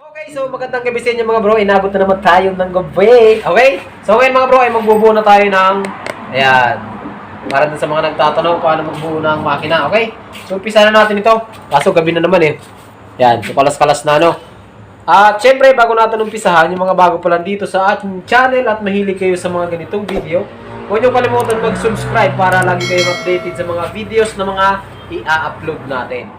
Okay, so magandang gabi sa inyo mga bro. Inabot na naman tayo ng gabi. Okay? So ngayon mga bro ay magbubuo na tayo ng ayan. Para dun sa mga nagtatanong paano magbuo ng makina. Okay? So umpisa na natin ito. Kaso gabi na naman eh. Ayan. So kalas-kalas na no. At syempre bago natin umpisahan yung mga bago pa lang dito sa ating channel at mahilig kayo sa mga ganitong video, huwag niyo kalimutan mag-subscribe para lagi kayong updated sa mga videos na mga i-upload natin.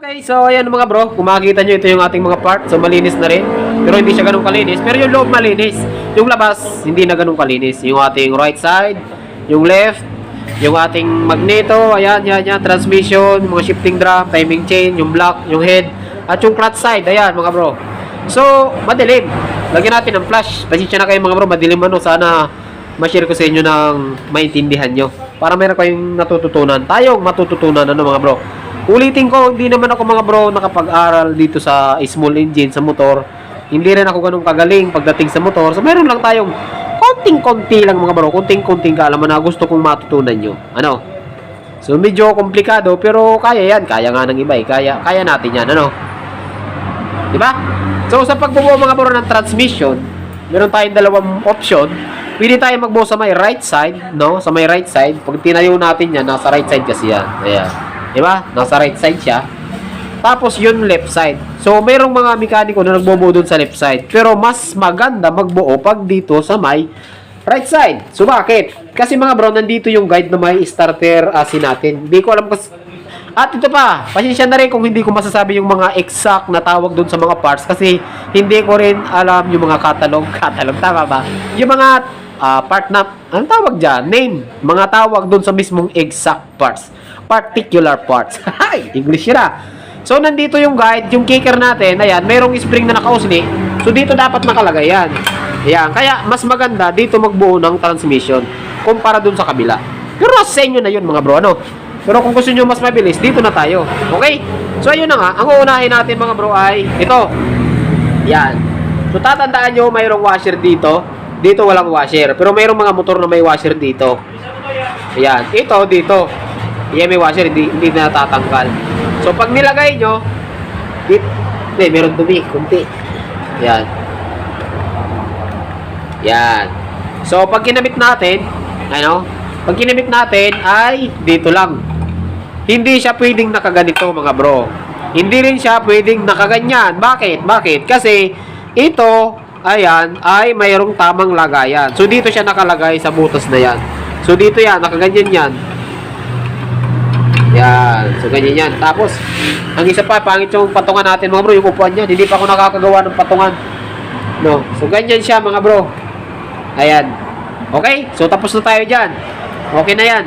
Okay, so ayan mga bro, kung makikita nyo ito yung ating mga part. So malinis na rin, pero hindi siya ganun kalinis. Pero yung loob malinis, yung labas hindi na ganun kalinis. Yung ating right side, yung left, yung ating magneto, ayan, transmission, mga shifting drum, timing chain, yung block, yung head, at yung clutch side, ayan mga bro. So, madilim. Lagyan natin ng flash. Pasensya na kayo mga bro, madilim ano. Sana ma-share ko sa inyo ng maintindihan nyo. Para meron kayong natututunan. Tayong matututunan ano mga bro. Ulitin ko, hindi naman ako mga bro nakapag-aral dito sa small engine, sa motor. Hindi rin ako ganun kagaling pagdating sa motor. So meron lang tayong konting-konti lang mga bro, konting-konting kaalaman na gusto kong matutunan nyo. Ano? So medyo komplikado pero kaya yan. Kaya nga ng iba eh. Kaya natin yan. Ano? Diba? So sa pagbubuo mga bro ng transmission, meron tayong dalawang option. Pwede tayo magbuo sa may right side, no? Sa may right side. Pag tinayo natin yan, nasa right side kasi yan. Ayan. Diba? Nasa right side siya. Tapos yun left side. So mayroong mga mekaniko na nagbubuo dun sa left side. Pero mas maganda magbuo pag dito sa may right side. So bakit? Kasi mga bro, nandito yung guide na may starter asin natin. Hindi ko alam kasi. At ito pa, pasensya na rin kung hindi ko masasabi yung mga exact na tawag dun sa mga parts. Kasi hindi ko rin alam yung mga catalog. Catalog, tama ba? Yung mga part na, anong tawag dyan? Name. Mga tawag dun sa mismong exact parts. Particular parts. Hay, English yun ah. So, nandito yung guide, yung kicker natin, ayan, mayroong spring na nakausli. So, dito dapat nakalagay yan. Ayan, kaya mas maganda dito magbuo ng transmission kumpara dun sa kabila. Pero sa inyo na yun mga bro, ano? Pero kung gusto nyo mas mabilis, dito na tayo. Okay? So, ayun na nga. Ang uunahin natin mga bro ay ito. Yan. So, tatandaan nyo, mayroong washer dito. Dito walang washer. Pero mayroong mga motor na may washer dito. Yan. Ito, dito. Yan, may washer. Hindi na natatanggal. So, pag nilagay nyo, hindi, meron dumi. Kunti. Yan. Yan. So, pag kinabit natin, ano? Pag kinabit natin ay dito lang. Hindi siya pwedeng nakaganito mga bro. Hindi rin siya pwedeng nakaganyan. Bakit? Bakit? Kasi ito, ayan, ay mayroong tamang lagayan. So dito siya nakalagay sa butas na yan. So dito yan, nakaganyan yan. Yan. So ganyan yan. Tapos, ang isa pa, pangit yung patungan natin mga bro, yung upuan niya. Hindi pa ako nakakagawa ng patungan. No. So ganyan siya mga bro. Ayan. Okay? So tapos na tayo dyan. Okay na yan.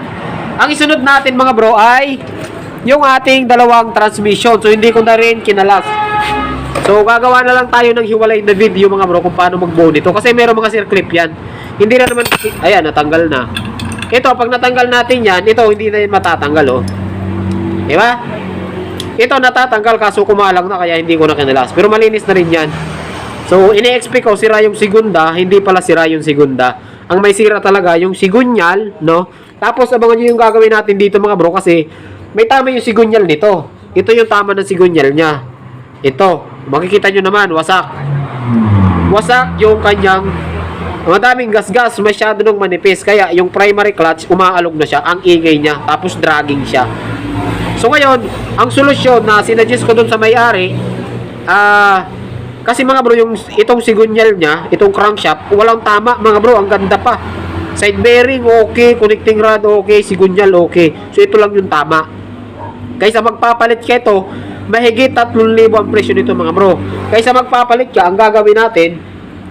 Ang isunod natin mga bro ay yung ating dalawang transmission. So hindi ko na rin kinalas. So gagawa na lang tayo ng hiwalay na video mga bro kung paano magbuo nito. Kasi meron mga circlip yan. Hindi na naman, ayan, natanggal na. Ito, pag natanggal natin yan, ito hindi na yan matatanggal oh. Diba? Ito natatanggal kaso kumalang na kaya hindi ko na kinalas. Pero malinis na rin yan. So ini-expect ko sira yung segunda, hindi pala sira yung segunda. Ang may sira talaga yung sigunyal, no? Tapos abangan nyo yung gagawin natin dito mga bro kasi may tama yung sigunyal nito. Ito yung tama ng sigunyal niya. Ito, makikita nyo naman, wasak. Wasak yung kanyang madaming gas-gas, masyado nung manipis. Kaya yung primary clutch, umaalog na siya, ang ingay niya, tapos dragging siya. So ngayon, ang solusyon na sinadjust ko dun sa may-ari, kasi mga bro, yung itong sigunyal niya, itong crankshaft, walang tama mga bro, ang ganda pa. Side bearing okay, connecting rod okay, sigunyal okay. So ito lang yung tama. Kaysa magpapalit ka ito, mahigit 3,000 ang presyo nito mga bro. Kaysa magpapalit ka, ang gagawin natin,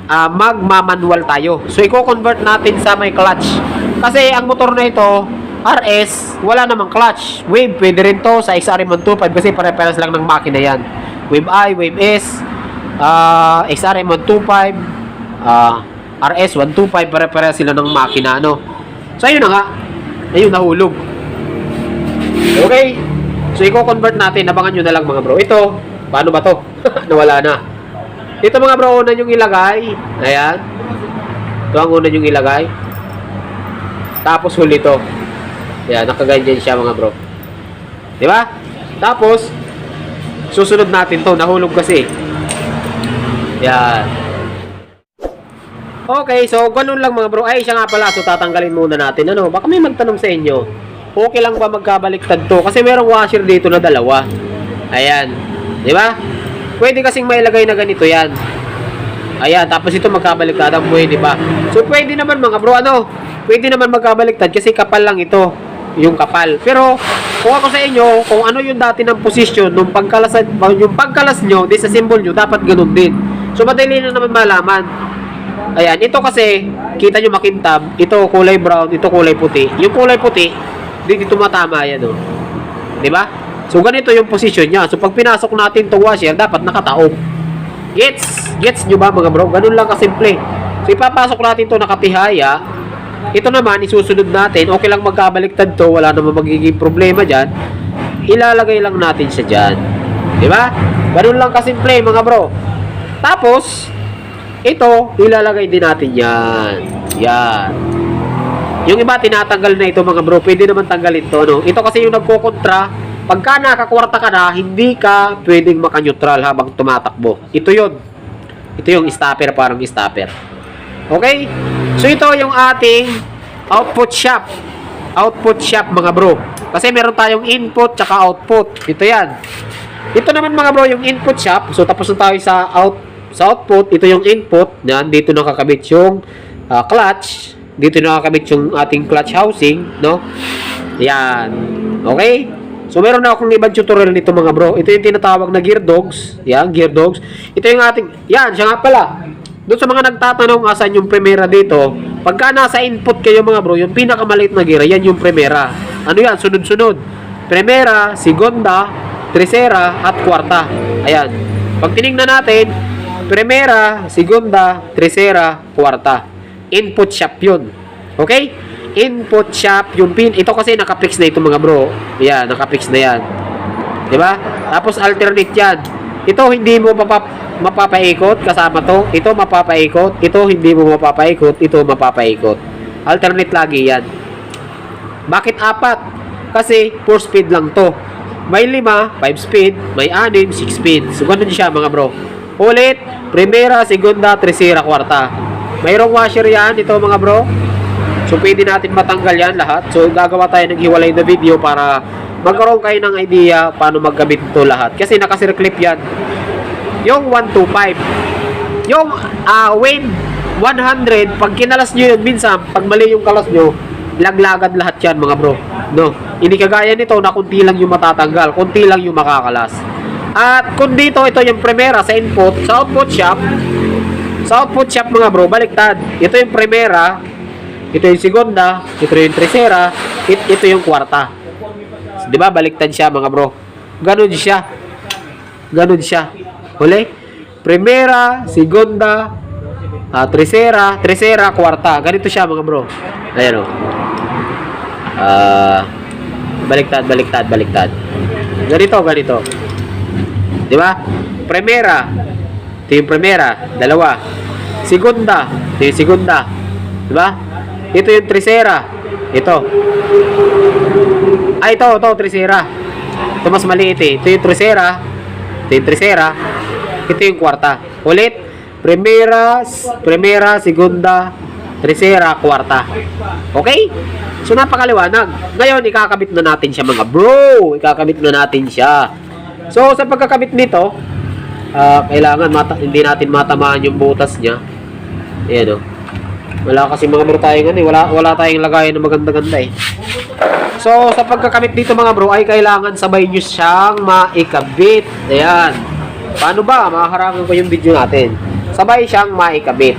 magmamanual tayo. So i-convert natin sa may clutch. Kasi ang motor na ito, RS, wala namang clutch. Wave, pwede rin to sa XRM125 kasi pare-pares lang ng makina yan. Wave I, Wave S, XRM125, RS125, pare-pare sila ng makina, no? So, ayun na nga. Ayun, nahulog. Okay. So, i-convert natin. Abangan nyo na lang, mga bro. Ito, paano ba to? Nawala na. Ito, mga bro, una yung ilagay. Ayan. Ito ang una yung ilagay. Tapos huli to. Yan, nakaganyan siya mga bro. Di ba? Tapos, susunod natin to. Nahulog kasi. Yan. Okay, so ganun lang mga bro. Ay, siya nga pala. So, tatanggalin muna natin. Ano, baka may magtanong sa inyo. Okay lang ba magkabaliktad to? Kasi merong washer dito na dalawa. Ayan. Di ba? Pwede kasing mailagay na ganito yan. Ayan, tapos ito magkabaliktad. Pwede ba? So, pwede naman mga bro. Ano? Pwede naman magkabaliktad kasi kapal lang ito. Yung kapal. Pero, kung ako sa inyo, kung ano yung dati ng position, yung pagkalas nyo, disassemble nyo, dapat ganun din. So, madali na naman malaman. Ayan, ito kasi, kita nyo makintab, ito kulay brown, ito kulay puti. Yung kulay puti, dito tumatama yan, oh. Diba? So, ganito yung position niya. So, pag pinasok natin itong washer, dapat nakataob. Gets nyo ba mga bro? Ganun lang kasimple. So, ipapasok natin ito nakatihaya. Ito naman, isusunod natin. Okay lang magkabaliktad to. Wala naman magiging problema dyan. Ilalagay lang natin siya dyan. Diba? Ganun lang kasimple mga bro. Tapos, ito, ilalagay din natin yan. Yan. Yung iba, tinatanggal na ito mga bro. Pwede naman tanggalin to. No? Ito kasi yung nagkokontra. Pagka nakakwarta ka na, hindi ka pwedeng maka-neutral habang tumatakbo. Ito yun. Ito yung stopper, parang stopper. Okay? So, ito yung ating output shop. Output shop mga bro. Kasi meron tayong input tsaka output. Ito yan. Ito naman mga bro, yung input shop. So, tapos na tayo sa output. Ito yung input. Yan. Dito nakakabit yung clutch. Dito nakakabit yung ating clutch housing. No? Yan. Okay? So, meron na akong ibang tutorial nito mga bro. Ito yung tinatawag na gear dogs. Yan, gear dogs. Ito yung ating, yan, siya nga pala. Doon sa mga nagtatanong asan yung primera dito, pagka nasa input kayo mga bro, yung pinakamaliit na gear, yan yung primera. Ano yan? Sunod-sunod. Primera, segunda, tercera, at kwarta. Ayan. Pag tinignan natin, primera, segunda, tercera, kwarta. Input shop yun. Okay? Input shop, yung pin, ito kasi nakapix na ito mga bro. Ayan, nakapix na yan. Diba? Tapos alternate yan. Ito hindi mo mapapaikot kasama to. Ito mapapaikot. Ito hindi mo mapapaikot. Ito mapapaikot. Alternate lagi yan. Bakit 4? Kasi 4 speed lang to. May 5, 5 speed. May 6, 6 speed. So ganun siya mga bro. Ulit, primera, segunda, tercera, kwarta. Mayroong washer yan. Ito mga bro. So pwede natin matanggal yan lahat. So gagawa tayo ng hiwalay na video para magkaroon kayo ng idea paano magkabit ito lahat. Kasi nakasirclip yan. Yung 125. Yung Win 100, pag kinalas nyo yun, minsan, pag mali yung kalas nyo, laglagad lahat yan mga bro. No? Hindi kagaya nito na kunti lang yung matatanggal, kunti lang yung makakalas. At kung dito, ito yung primera sa input, sa output shop mga bro, baliktad. Ito yung primera, ito yung segunda, ito yung tercera, ito yung kwarta. Diba? Baliktad siya mga bro. Ganun siya. Ganun siya. Huli? Primera, segunda, tercera, kwarta. Ganito siya mga bro. Ayan o. Baliktad. Ganito. Diba? Primera. Ito yung primera. Dalawa. Segunda. Ito yung segunda. Diba? Ito yung tercera. Ito. Ito, tercera. Ito mas maliit eh. Ito yung tercera. Ito yung kwarta. Ulit. Primera, segunda, tercera, kwarta. Okay? So, napakaliwanag. Ngayon, ikakabit na natin siya mga bro. Ikakabit na natin siya. So, sa pagkakabit nito, kailangan hindi natin matamaan yung butas niya. Ayan o. Wala kasi mga bro tayong wala tayong lagayan na maganda-ganda eh. So, sa pagkakabit dito mga bro, ay kailangan sabay nyo siyang maikabit. Ayan. Paano ba? Makaharangan ko yung video natin. Sabay siyang maikabit.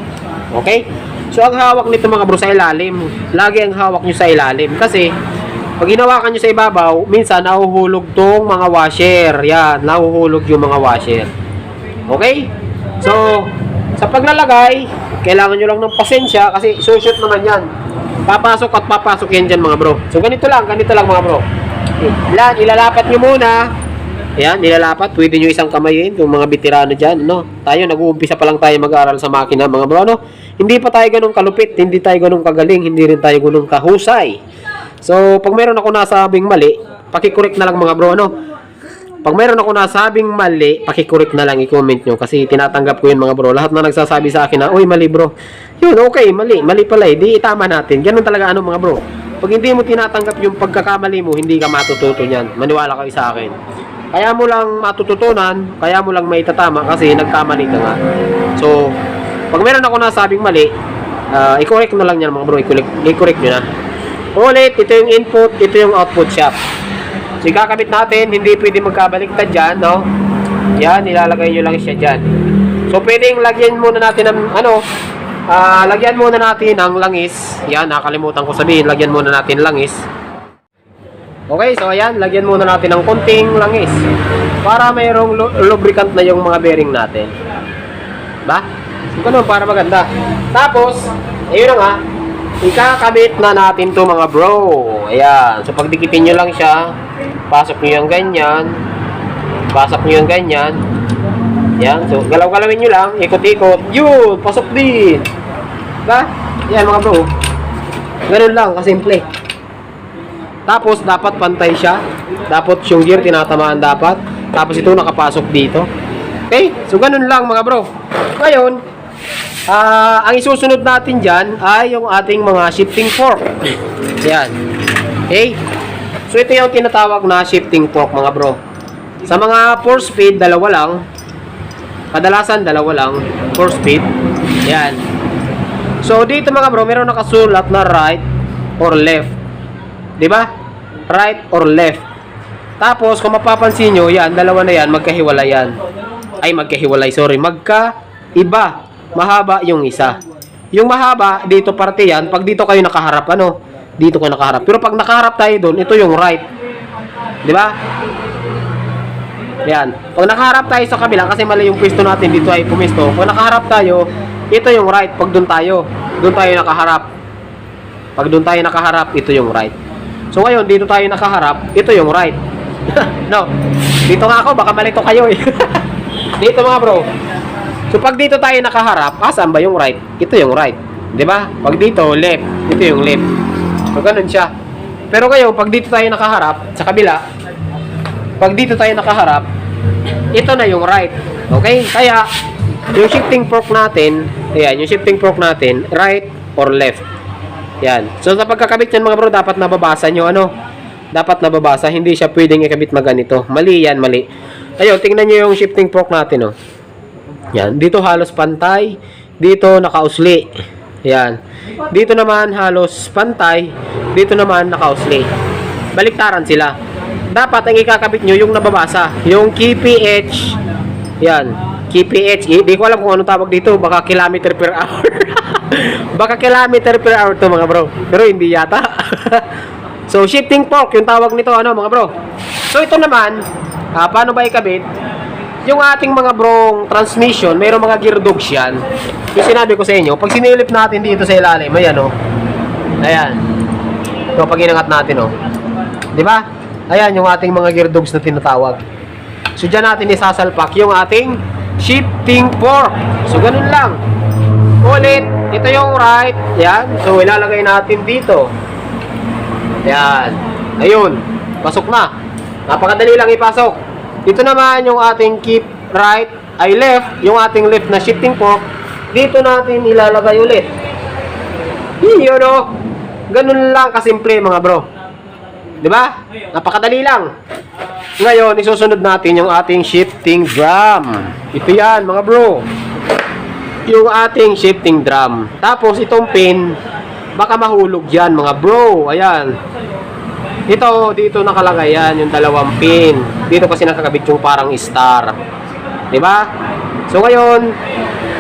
Okay? So, ang hawak nito mga bro sa ilalim. Lagi ang hawak nyo sa ilalim. Kasi, pag hinawakan nyo sa ibabaw, minsan nahuhulog tong mga washer. Yan. Nahuhulog yung mga washer. Okay? So, sa paglalagay, kailangan nyo lang ng pasensya kasi sushoot naman yan. Papasok at papasok yan dyan mga bro. So ganito lang mga bro. Ilalapat nyo muna. Ayan, nilalapat. Pwede nyo isang kamayin yung mga veterano dyan. No? Tayo, nag-uumpisa pa lang tayo mag-aaral sa makina, mga bro. No? Hindi pa tayo ganun kalupit, hindi tayo ganun kagaling, hindi rin tayo ganun kahusay. So, pag meron ako nasabing mali, pakikorek na lang mga bro. No? Pag meron ako nasabing mali, pakikorek na lang, i-comment nyo. Kasi tinatanggap ko yun mga bro. Lahat na nagsasabi sa akin na, uy, mali bro. Yun, okay, mali. Mali pala eh. Di itama natin. Ganun talaga ano mga bro. Pag hindi mo tinatanggap yung pagkakamali mo, hindi ka matututo niyan. Maniwala kayo sa akin. Kaya mo lang matututunan, kaya mo lang maitatama kasi nagkamali ka nga. So, pag meron ako nasabing mali, i-correct na lang yan mga bro. I-correct nyo na. Ulit, ito yung input, ito yung output shop. So, ikakabit natin, hindi pwede magkabaliktad dyan, no? Yan, ilalagay nyo lang siya dyan. So, pwedeng lagyan muna natin ng, lagyan muna natin ng langis. Yan, nakalimutan ko sabihin, lagyan muna natin langis. Okay, so ayan, lagyan muna natin ng konting langis para mayroong lubricant na yung mga bearing natin. Ba? So, ganun, para maganda. Tapos, ayun na nga, ikakabit na natin to mga bro. Ayan, so pagdikitin nyo lang siya, pasok nyo yung ganyan, pasok nyo yung ganyan. Ayan, so galaw-galawin nyo lang, ikot-ikot, yun, pasok din. Ba? Ayan mga bro, ganun lang, kasimple. Tapos, dapat pantay siya. Dapat yung gear tinatamaan dapat. Tapos, ito nakapasok dito. Okay? So, ganun lang mga bro. Ngayon, ang isusunod natin dyan ay yung ating mga shifting fork. Yan. Okay? So, ito yung tinatawag na shifting fork mga bro. Sa mga 4-speed, dalawa lang. Kadalasan, dalawa lang. 4-speed. Yan. So, dito mga bro, meron nakasulat na right or left. Diba? Right or left. Tapos, kung mapapansin nyo, yan, dalawa na yan, magkahiwalay yan. Ay, magkahiwalay, sorry. Magkaiba. Mahaba yung isa. Yung mahaba, dito parte yan. Pag dito kayo nakaharap, ano? Dito kayo nakaharap. Pero pag nakaharap tayo doon, ito yung right. Diba? Yan. Pag nakaharap tayo sa kabila, kasi mali yung pwesto natin, dito ay pumesto. Pag nakaharap tayo, ito yung right. Pag doon tayo nakaharap. Pag doon tayo nakaharap, ito yung right. So ngayon, dito tayo nakaharap, ito yung right. No, dito nga ako, baka malito kayo eh. Dito mga bro. So pag dito tayo nakaharap, saan ba yung right? Ito yung right. Diba? Pag dito, left. Ito yung left. So ganun siya. Pero ngayon, pag dito tayo nakaharap, sa kabila, pag dito tayo nakaharap, ito na yung right. Okay? Kaya, yung shifting fork natin, ayan, yung shifting fork natin, right or left. Yan. So, sa pagkakabit yan mga bro, dapat nababasa nyo, ano? Dapat nababasa. Hindi siya pwedeng ikabit maganito. Mali yan, mali. Ayun, tingnan nyo yung shifting fork natin, oh. Yan. Dito halos pantay. Dito nakausli. Yan. Dito naman halos pantay. Dito naman nakausli. Baliktaran sila. Dapat ang ikakabit nyo yung nababasa. Yung KPH. Yan. KPH. Di ko alam kung ano tawag dito. Baka kilometer per hour. Baka kilometer per hour to mga bro. Pero hindi yata. So shifting fork yung tawag nito ano mga bro. So ito naman, paano ba ikabit? Yung ating mga brong transmission, mayroong mga gear dogs yan. Yung sinabi ko sa inyo, pag sinilip natin dito sa ilalim, ayan oh. Ayan. So pag inangat natin oh. 'Di ba? Ayan yung ating mga gear dogs na tinatawag. So diyan natin isasalpak yung ating shifting fork. So ganun lang. Ulit, ito yung right. Yan. So, ilalagay natin dito. Yan. Ayun. Pasok na. Napakadali lang ipasok. Ito naman yung ating keep right ay left. Yung ating left na shifting fork. Dito natin ilalagay ulit. Yun o. Ganun lang kasimple mga bro. Diba? Napakadali lang. Ngayon, isusunod natin yung ating shifting drum. Ito yan mga bro. Yung ating shifting drum. Tapos itong pin, baka mahulog yan mga bro. Ayan. Ito, dito nakalagay yan, yung dalawang pin. Dito kasi nakakabit yung parang star. Diba? So ngayon,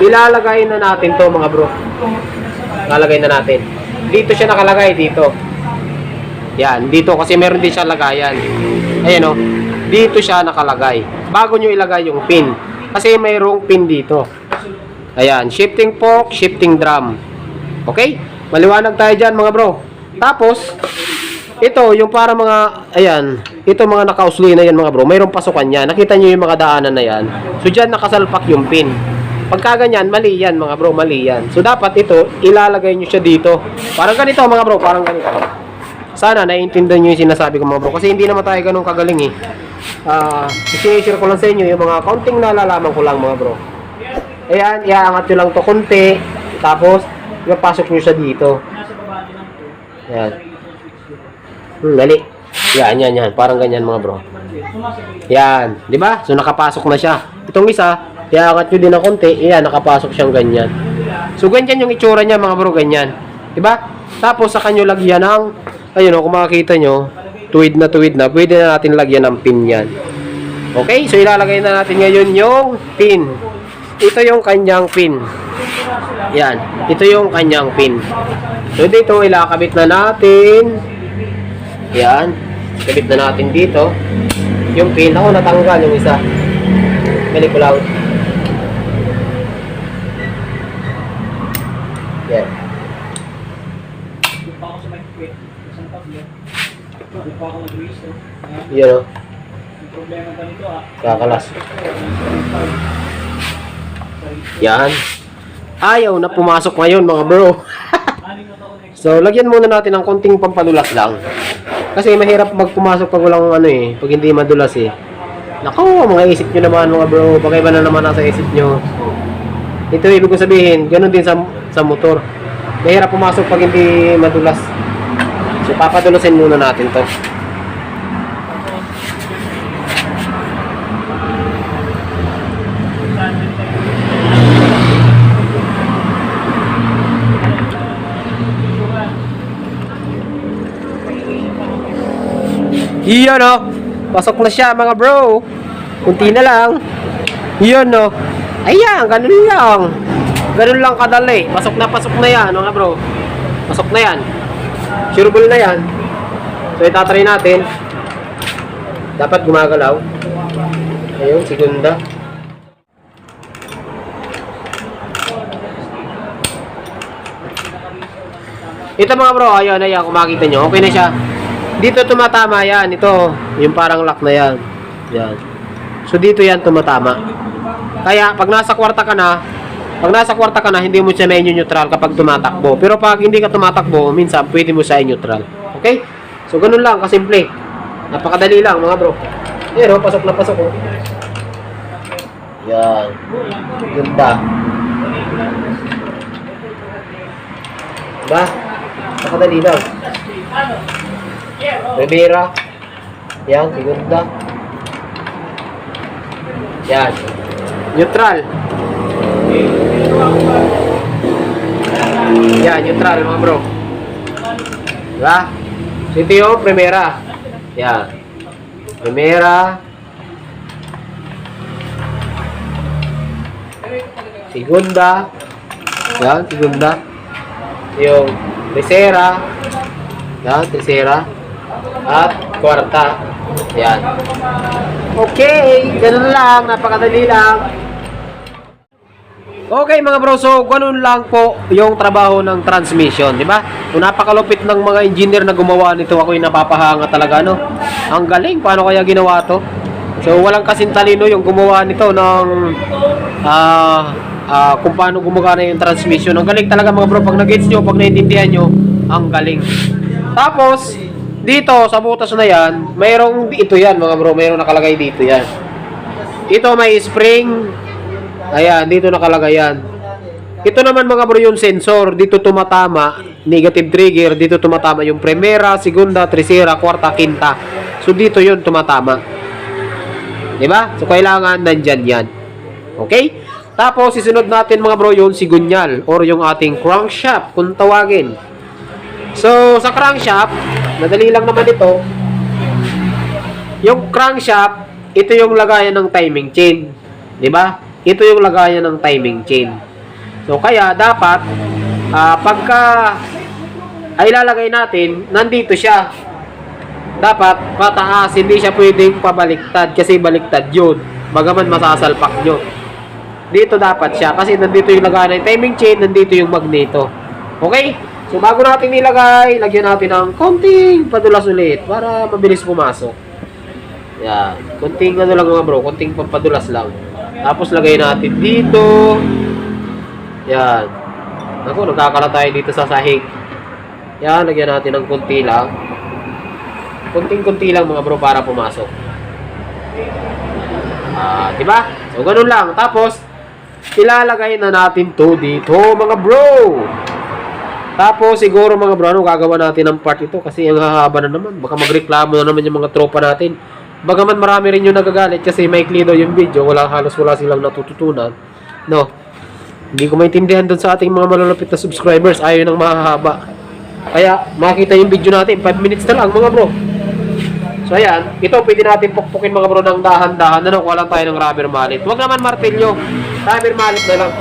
ilalagay na natin to mga bro. Ilalagay na natin. Dito siya nakalagay, dito. Yan, dito kasi meron din siya lagayan. Ayan o. Dito siya nakalagay. Bago nyo ilagay yung pin. Kasi mayroong pin dito. Ayan, shifting fork, shifting drum. Okay? Maliwanag tayo dyan mga bro. Tapos, Ito, yung para mga, ayan, ito mga nakausli na yan mga bro, mayroong pasukan yan. Nakita nyo yung mga daanan na yan. So, dyan nakasalpak yung pin. Pagka ganyan, mali yan mga bro, mali yan. So, dapat ito, ilalagay nyo siya dito. Parang ganito mga bro, parang ganito. Sana naiintindihan nyo yung sinasabi ko mga bro. Kasi hindi naman tayo ganun kagaling eh. I-share ko lang sa inyo yung mga kaunting nalalaman ko lang mga bro. Ayan, iaangat nyo lang to konti. Tapos, ipapasok nyo siya dito. Ayan. Dali. Yan. Parang ganyan mga bro. Yan. Di ba? So, nakapasok na siya. Itong isa, iaangat nyo din ng konti. Yan, nakapasok siyang ganyan. So, ganyan yung itsura niya mga bro. Ganyan. Di ba? Tapos, saka nyo lagyan ng, ayun o, kung makikita nyo, tuwid na. Pwede na natin lagyan ng pin yan. Okay? So, ilalagay na natin ngayon yung pin. Ito yung kanyang pin. Yan. Ito yung kanyang pin. So, dito, ilakabit na natin. Yan. Kabit na natin dito. Yung pin. Ako natanggal yung isa. Balik ko lang. Yan. Yan o. Kakalas. Yan. Ayaw na pumasok ngayon mga bro. So, lagyan muna natin ng konting pampadulas lang. Kasi mahirap magpumasok pag walang ano eh, pag hindi madulas eh. Nako, mga isip nyo naman mga bro, bagay ba na naman nasa isip nyo. Ito ibig ko sabihin, ganun din sa motor. Mahirap pumasok pag hindi madulas. So, papadulasin muna natin to. Iyon o. Pasok na siya mga bro. Kunti na lang. Iyon o. Ayan, ganun lang. Ganun lang kadali. Pasok na yan mga bro. Pasok na yan. Sureable na yan. So itatry natin. Dapat gumagalaw. Ayun, segunda. Ito mga bro, ayan, kung makita nyo, okay na siya. Dito tumatama yan, ito, yung parang lock na yan. Yan. So dito yan tumatama. Kaya pag nasa kwarta ka na, hindi mo siya neutral kapag tumatakbo. Pero pag hindi ka tumatakbo, minsan pwede mo siya neutral. Okay? So ganun lang, kasimple. Napakadali lang mga bro. Yan o, pasok na pasok o. Yan. Ganda. Diba? Napakadali lang. Rivera. Yan, segunda. Yan. Neutral. Yan, neutral mga bro. Diba? So, ito yung primera. Yan. Primera. Segunda. Yan, segunda. Yung tercera. Yan, tercera. At kwarta. Yan. Okay, ganun lang. Napakadali lang. Okay mga bro, so ganun lang po yung trabaho ng transmission, di ba? Kung napakalupit ng mga engineer na gumawa nito, ako yung napapahanga talaga, no? Ang galing, paano kaya ginawa to? So walang kasing talino yung gumawa nito ng kung paano gumagana yung transmission. Ang galing talaga mga bro, pag nag-gets nyo, pag naiintindihan nyo, ang galing. Tapos, dito sa butas na yan, mayroong ito yan mga bro, mayroong nakalagay dito yan. Ito may spring. Ayan, dito nakalagay yan. Ito naman mga bro yung sensor, dito tumatama, negative trigger, dito tumatama yung primera, segunda, tercera, kwarta, quinta. So dito yun tumatama. Diba? So kailangan nandyan yan. Okay? Tapos isunod natin mga bro yung sigunyal or yung ating crankshaft kung tawagin. So sa crankshaft, madali lang naman ito. Yung crankshaft, ito yung lagayan ng timing chain. Diba? Ito yung lagayan ng timing chain. So kaya dapat pagka ay lalagay natin, nandito siya. Dapat pataas, hindi siya pwedeng pabaliktad kasi baliktad yun. Bagaman masasalpak nyo. Dito dapat siya kasi nandito yung lagayan ng timing chain, nandito yung magneto. Okay? So So bago natin nilagay, lagyan natin ng konting padulas ulit para mabilis pumasok. Yan. Konting ano lang mga bro, konting pampadulas lang. Tapos lagay natin dito. Yan. Ako, nagkakala tayo dito sa sahig. Yan, lagyan natin ng konti lang. Konting-konti lang mga bro para pumasok. Diba? So, ganun lang. Tapos, ilalagay na natin to dito mga bro. Tapos, siguro mga bro, ano, gagawa natin ng part ito kasi ang hahaba na naman. Baka magreklamo na naman yung mga tropa natin. Bagaman marami rin yung nagagalit kasi maikli daw yung video. Halos wala silang natututunan. No? Hindi ko maintindihan dun sa ating mga malalapit na subscribers. Ayaw nang mahahaba. Kaya, makita yung video natin. 5 minutes na lang mga bro. So, ayan. Ito, pwede natin pukpukin mga bro ng dahan-dahan. Nakuha lang tayo ng rubber mallet. Huwag naman martilyo. Rubber mallet na lang.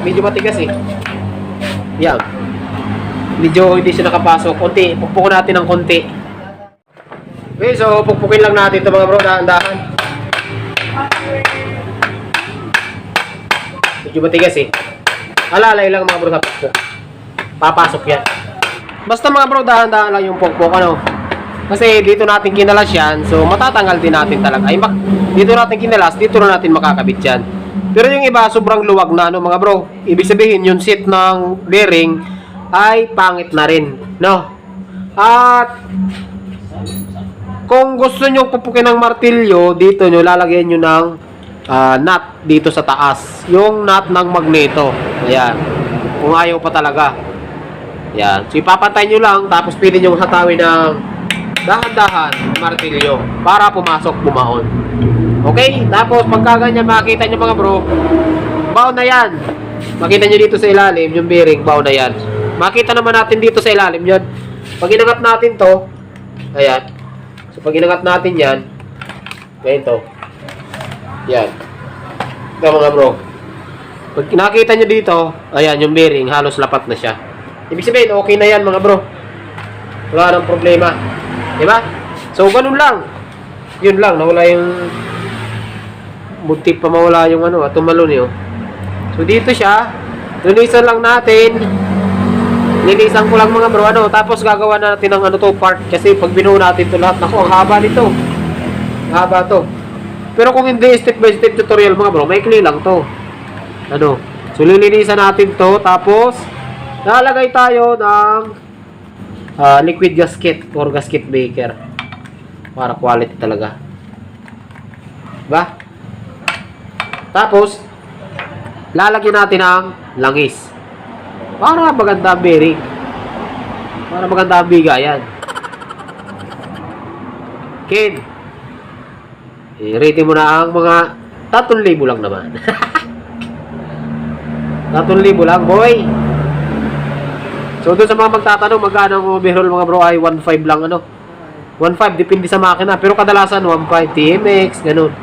Medyo matigas eh. Yan. Medyo hindi siya nakapasok. Konti. Pukpukin natin ng konti. Okay, so pukpukin lang natin ito mga bro. Dahan-dahan. Medyo matigas eh. Alalay lang mga bro sa pukpuk. Papasok yan. Basta mga bro, dahan-dahan lang yung pukpuk. Ano? Kasi dito natin kinalas yan, so matatanggal din natin talaga. Ay, dito natin kinalas, dito na natin makakabit yan. Pero yung iba, sobrang luwag na, no, mga bro. Ibig sabihin, yung seat ng bearing ay pangit na rin, no? At kung gusto nyo pupukin ng martilyo, dito nyo, lalagyan nyo ng nut dito sa taas. Yung nut ng magneto. Ayan. Kung ayaw pa talaga. Ayan. So, ipapantay nyo lang, tapos pili nyo hatawin ng dahan-dahan martilyo para pumasok, bumaon. Okay? Tapos pagkaganyan makita nyo mga bro, baon na yan. Makita nyo dito sa ilalim yung bearing, baon na yan. Makita naman natin dito sa ilalim yan. Pag inangat natin to, ayan. So pag inangat natin yan, ganito. Yan. Ito mga bro. Pag nakita nyo dito, ayan yung bearing, halos lapat na siya. Ibig sabihin, okay na yan mga bro. Wala nang problema. Diba? So, ganun lang. Yun lang. Nawala yung muntik pa mawala yung ano, tumalon yun. So, dito siya. Linisan lang natin. Linisan ko lang mga bro. Ano, tapos gagawa natin ng ano to part. Kasi pag binuo natin to lahat. Naku, ang haba nito. Ang haba to. Pero kung hindi step by step tutorial mga bro, maikli lang to. Ano. So, lilinisan natin to. Tapos, lalagay tayo ng liquid gasket or gasket breaker para quality talaga, ba? Tapos lalagyan natin ang langis para maganda ang bearing, para maganda ang bigayan. Ken, i-rate mo na ang mga 3,000 lang naman. 3,000 lang boy. So, doon sa mga magtatanong, magkano ang overhaul mga bro ay 1.5 lang, ano? 1.5, depende sa makina. Pero kadalasan, 1.5, TMX, ganun.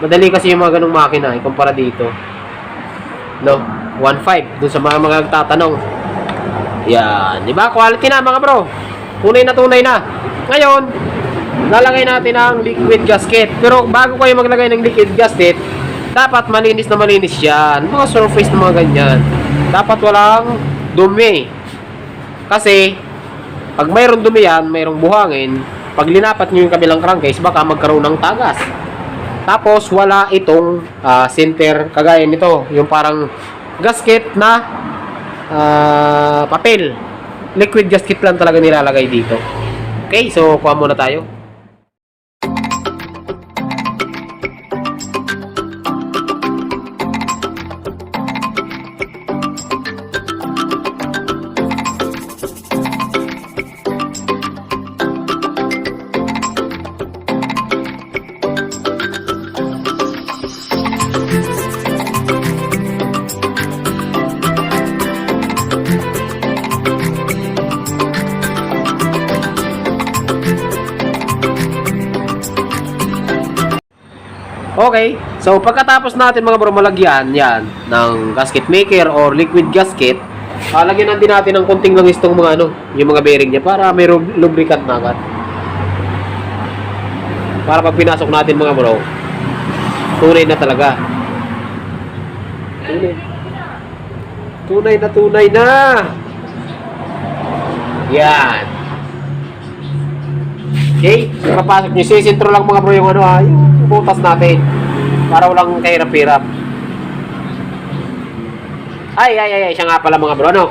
Madali kasi yung mga ganung makina, ikumpara dito. No? 1.5, doon sa mga magtatanong. Yan. Diba? Quality na, mga bro. Tunay na. Ngayon, lalagay natin ang liquid gasket. Pero bago kayo maglagay ng liquid gasket, dapat malinis na malinis yan. Mga surface na mga ganyan. Dapat walang dumi. Kasi, pag mayroong dumi yan, mayroong buhangin, pag linapat nyo yung kabilang crankcase, baka magkaroon ng tagas. Tapos, wala itong center, kagaya nito, yung parang gasket na papel. Liquid gasket lang talaga nilalagay dito. Okay, so, kuha muna tayo. Okay, so pagkatapos natin mga bro malagyan yan ng gasket maker or liquid gasket, lagyan din natin ng konting langis tong mga ano, yung mga bearing niya para may lubricant na agad. Para pag pinasok natin mga bro, tunay na talaga. Tunay na. Yan. Okay? So, papasok nyo. Sisintro lang mga bro yung ano yung butas natin. Para walang kahirap-hirap. Ay. Siya nga pala mga bro. Ano?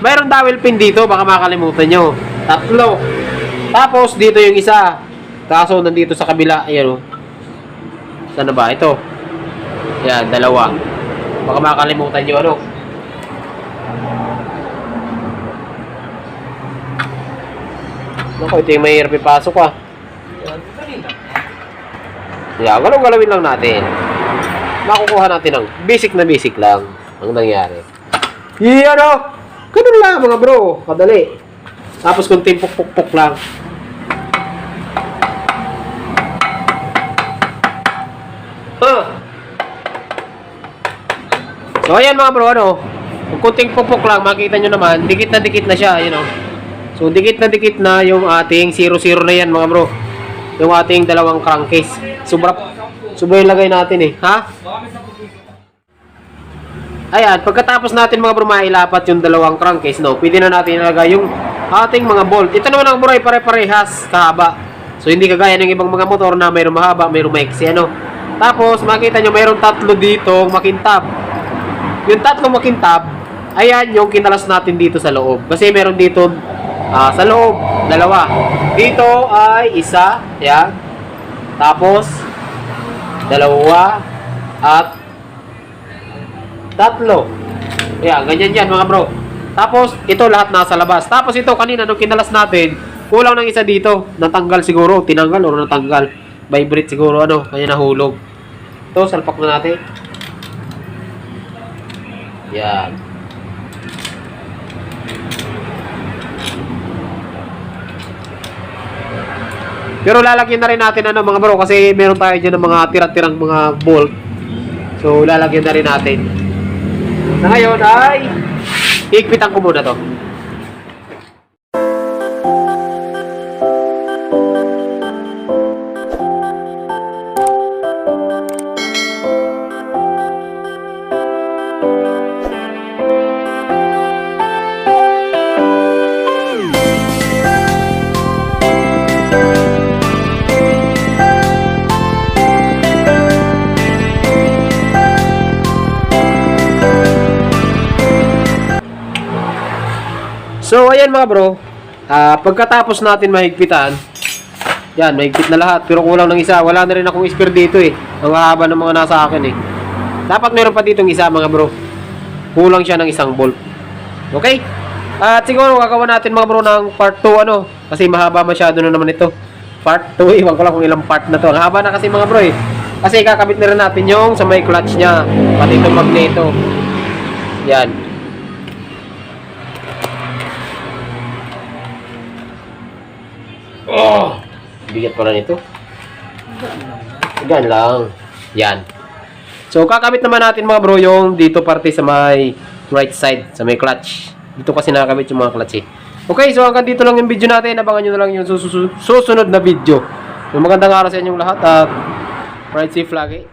Mayroong dowel pin dito. Baka makalimutan nyo. 3. Tapos, dito yung isa. Kaso, nandito sa kabila. Ayan o. Saan na ba? Ito. Yan, 2. Baka makalimutan nyo ano. Naku, ito yung mahirap ipasok Yan, galawin lang natin. Makukuha natin ng basic lang ang nangyari. Yan o! Ganun lang mga bro. Kadali. Tapos kunting puk lang. So ayan mga bro, ano? Kung kunting puk lang, makita nyo naman, dikit na siya, you know. So dikit na yung ating 0-0 na yan mga bro. Yung ating dalawang crankcase. Sobra yung lagay natin eh. Ha? Ayan, pagkatapos natin mga bro mailapat yung dalawang crankcase, no, pwede na natin ilagay yung ating mga bolt. Ito naman ang bro ay pare-parehas kahaba. So hindi kagaya ng ibang mga motor na mayroong mahaba, mayroong maiksi, ano. Tapos makita nyo mayroong 3 dito makintab. Yung 3 makintab, ayan yung kinalas natin dito sa loob. Kasi meron dito sa loob, 2. Dito ay 1, yan. Tapos 2 at 3. Ayan, ganyan yan mga bro. Tapos ito lahat nasa labas. Tapos ito kanina nung kinalas natin, kulang ng isa dito. Natanggal siguro, tinanggal o natanggal. Vibrate siguro ano, kaya nahulog. Ito, salpak na natin. Yan. Pero lalagyan na rin natin ano mga bro kasi meron tayo dyan ng mga tira-tirang mga bolt. So lalagyan na rin natin. Na ngayon ay higpitan ko muna to. So, ayan mga bro. Pagkatapos natin mahigpitan, yan, mahigpit na lahat. Pero kulang ng isa. Wala na rin akong spare dito eh. Ang haba ng mga nasa akin eh. Dapat meron pa ditong isa mga bro. Kulang siya ng isang bolt. Okay? At siguro gagawa natin mga bro ng part 2 ano. Kasi mahaba masyado na naman ito. Part 2, iwan ko lang kung ilang part na to. Ang haba na kasi mga bro eh. Kasi kakabit na rin natin yung sa may clutch niya. Pati itong magneto. Yan. Oh, bigat pala nito. Gan lang. Yan. So, kakabit naman natin mga bro yung dito parte sa may right side, sa may clutch. Dito kasi nakakabit yung mga clutch eh. Okay, so hanggang dito lang yung video natin. Abangan nyo na lang yung susunod na video. So, magandang araw sa inyong lahat at ride safe lagi.